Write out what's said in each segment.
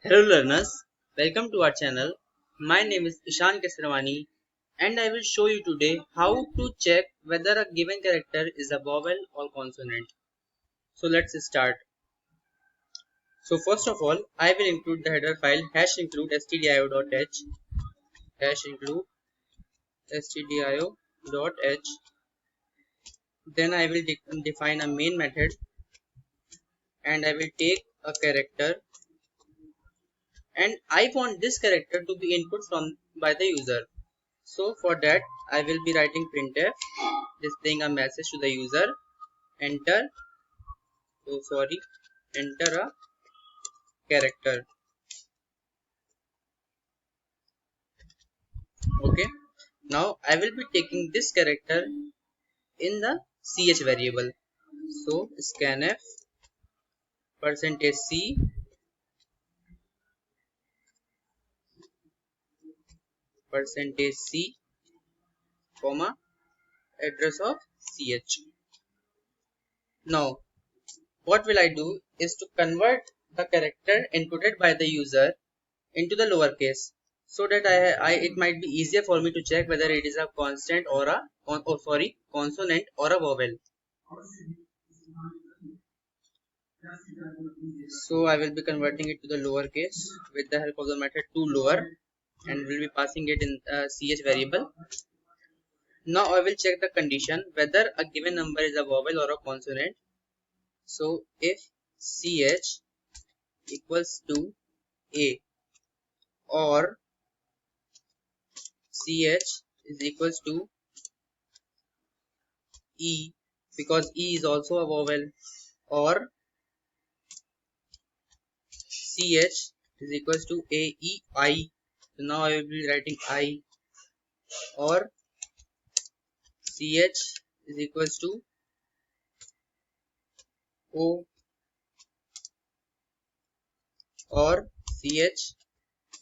Hello learners, welcome to our channel. My name is Ishan Kesravani and I will show you today how to check whether a given character is a vowel or consonant. So let's start. So first of all, I will include the header file #include stdio.h #include stdio.h. Then I will define a main method and I will take a character and I want this character to be input from by the user. So for that I will be writing printf displaying a message to the user enter enter a character. Okay, now I will be taking this character in the ch variable. So scanf %c %c comma address of ch. Now what will I do is to convert the character inputted by the user into the lowercase so that it might be easier for me to check whether it is a constant or a consonant or a vowel. So I will be converting it to the lowercase with the help of the method to lower and will be passing it in ch variable. Now I will check the condition whether a given number is a vowel or a consonant. So if ch equals to a or ch is equals to e because e is also a vowel, or ch is equals to a e I. So now I will be writing I, or ch is equals to o, or ch is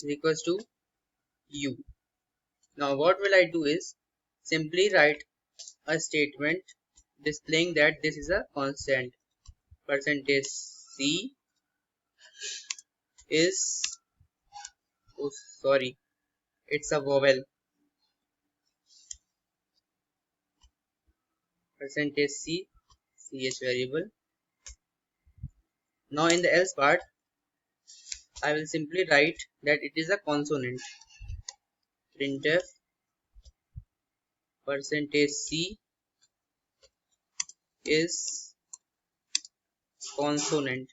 equals to u. Now what will I do is simply write a statement displaying that this is a constant. %c is, oh sorry, it's a vowel. %c ch variable. Now in the else part I will simply write that it is a consonant. Printf %c is consonant.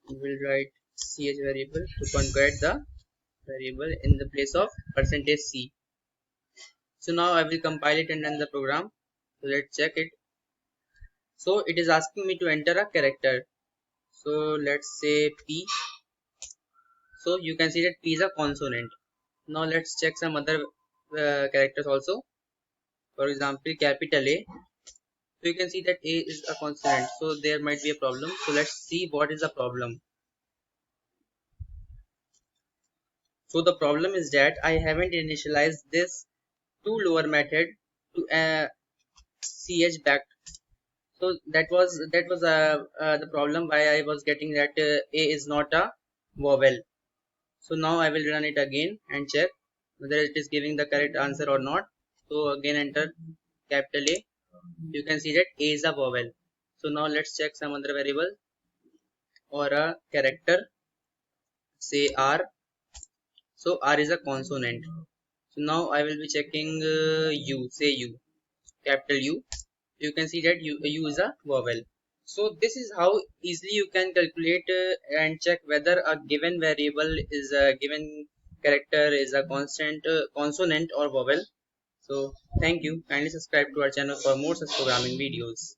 We will write ch variable to convert the variable in the place of %c. So now I will compile it and run the program. So let's check it. So it is asking me to enter a character. So let's say p. So you can see that p is a consonant. Now let's check some other characters also. For example, capital A. So you can see that A is a consonant, so there might be a problem. So let's see what is the problem. So the problem is that I haven't initialized this to lower method to ch back. So that was the problem why I was getting that A is not a vowel. So now I will run it again and check whether it is giving the correct answer or not. So again enter capital A. You can see that A is a vowel. So now let's check some other variable or a character, say R. So R is a consonant. So now I will be checking U, say U, capital U. You can see that U is a vowel. So this is how easily you can calculate and check whether a given variable is a given character is a consonant or vowel. So thank you. Kindly subscribe to our channel for more such programming videos.